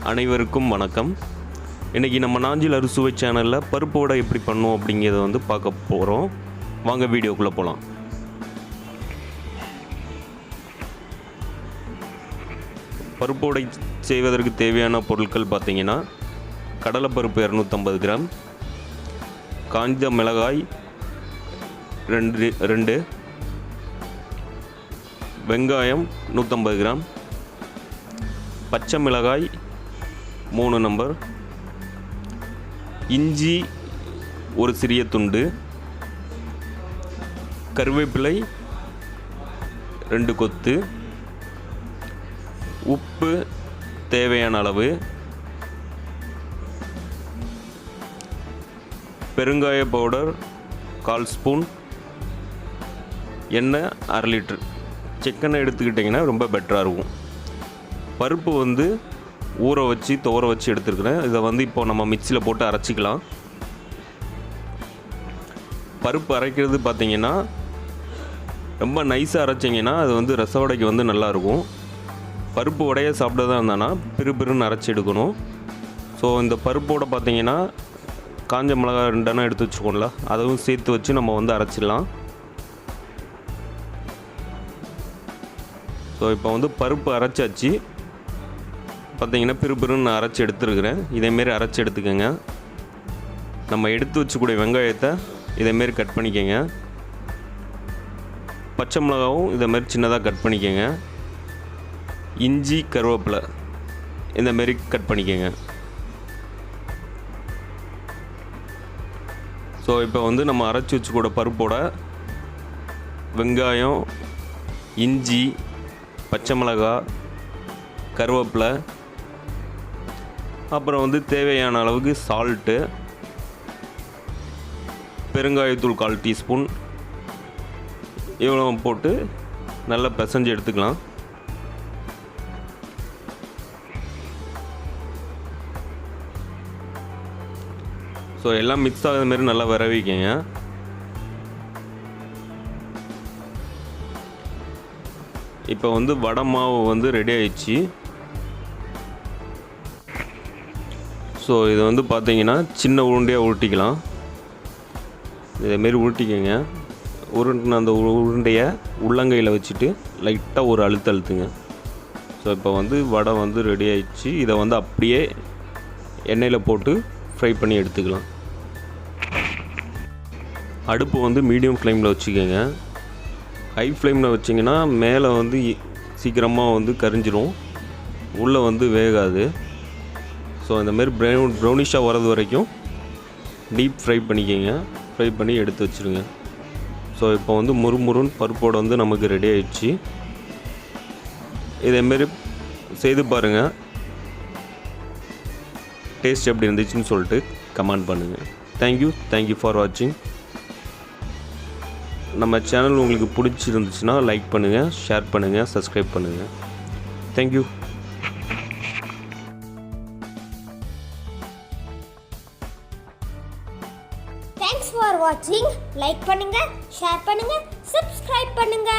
அனைவருக்கும் வணக்கம். இன்றைக்கி நம்ம நாஞ்சில் அறுசுவை சேனலில் பருப்பு வடை எப்படி பண்ணுவோம் அப்படிங்கிறத வந்து பார்க்க போகிறோம். வாங்க வீடியோக்குள்ளே போகலாம். பருப்பு வடை செய்வதற்கு தேவையான பொருட்கள் பார்த்திங்கன்னா, கடலைப்பருப்பு 250 கிராம், காஞ்ச மிளகாய் 2, வெங்காயம் 150 கிராம், பச்சை மிளகாய் 3 நம்பர், இஞ்சி ஒரு சிறிய துண்டு, கருவேப்பிலை 2 கொத்து, உப்பு தேவையான அளவு, பெருங்காய பவுடர் 1/4 ஸ்பூன், எண்ணெய் 1/2 லிட்டர். சிக்கனை எடுத்துக்கிட்டிங்கன்னா ரொம்ப பெட்டராக இருக்கும். பருப்பு வந்து ஊற வச்சு தோற வச்சு எடுத்துருக்கிறேன். இதை வந்து இப்போ நம்ம மிக்சியில் போட்டு அரைச்சிக்கலாம். பருப்பு அரைக்கிறது பார்த்திங்கன்னா, ரொம்ப நைஸாக அரைச்சிங்கன்னா அது வந்து ரசவடைக்கு வந்து நல்லாயிருக்கும். பருப்பு உடைய சாப்பிட தான் இருந்தானா பிறுபிறுன்னு அரைச்சி எடுக்கணும். ஸோ இந்த பருப்போடு பார்த்திங்கன்னா காஞ்ச மிளகாய் 2 எடுத்து வச்சுக்கோங்களா, அதுவும் சேர்த்து வச்சு நம்ம வந்து அரைச்சிடலாம். ஸோ இப்போ வந்து பருப்பு அரைச்சாச்சு. பார்த்திங்கன்னா பிறுபிறுன்னு அரைச்சி எடுத்துருக்கிறேன். இதேமாரி அரைச்சி எடுத்துக்கோங்க. நம்ம எடுத்து வச்சுக்கூடிய வெங்காயத்தை இதேமாரி கட் பண்ணிக்கோங்க. பச்சை மிளகாவும் இதேமாரி சின்னதாக கட் பண்ணிக்கோங்க. இஞ்சி கருவேப்பிலை இந்தமாரி கட் பண்ணிக்கோங்க. ஸோ இப்போ வந்து நம்ம அரைச்சி வச்சுக்கூட பருப்போட வெங்காயம், இஞ்சி, பச்சை மிளகாய், கருவேப்பிலை, அப்புறம் வந்து தேவையான அளவுக்கு சால்ட்டு, பெருங்காயத்தூள் 1/4 டீஸ்பூன் இவ்வளோ போட்டு நல்லா பிசைஞ்சு எடுத்துக்கலாம். ஸோ எல்லாம் மிக்ஸ் ஆகிற மாதிரி நல்லா விரவிக்கங்க. இப்போ வந்து வடை மாவு வந்து ரெடி ஆயிடுச்சு. ஸோ இது வந்து பார்த்திங்கன்னா சின்ன உருண்டையாக உருட்டிக்கலாம். இதேமாரி உருட்டிக்கங்க. உருண்டின அந்த உருண்டையை உள்ளங்கையில் வச்சுட்டு லைட்டாக ஒரு அழுத்துங்க. ஸோ இப்போ வந்து வடை வந்து ரெடி ஆயிடுச்சு. இதை வந்து அப்படியே எண்ணெயில் போட்டு ஃப்ரை பண்ணி எடுத்துக்கலாம். அடுப்பு வந்து மீடியம் ஃப்ளேமில் வச்சுக்கோங்க. ஹை ஃப்ளேமில் வச்சிங்கன்னா மேலே வந்து சீக்கிரமாக வந்து கரிஞ்சிரும், உள்ளே வந்து வேகாது. ஸோ இந்தமாரி ப்ரௌனிஷாக வரது வரைக்கும் டீப் ஃப்ரை பண்ணிக்கோங்க. ஃப்ரை பண்ணி எடுத்து வச்சுருங்க. ஸோ இப்போ வந்து முறுமுறுன்னு பருப்போடு வந்து நமக்கு ரெடி ஆகிடுச்சு. இதேமாரி செய்து பாருங்கள். டேஸ்ட் எப்படி இருந்துச்சுன்னு சொல்லிட்டு கமெண்ட் பண்ணுங்கள். தேங்க்யூ ஃபார் வாட்சிங். நம்ம சேனல் உங்களுக்கு பிடிச்சிருந்துச்சுன்னா லைக் பண்ணுங்கள், ஷேர் பண்ணுங்கள், சப்ஸ்கிரைப் பண்ணுங்கள். Thank you. Thanks for watching. Like பண்ணுங்க, ஷேர் பண்ணுங்க, சப்ஸ்கிரைப் பண்ணுங்க.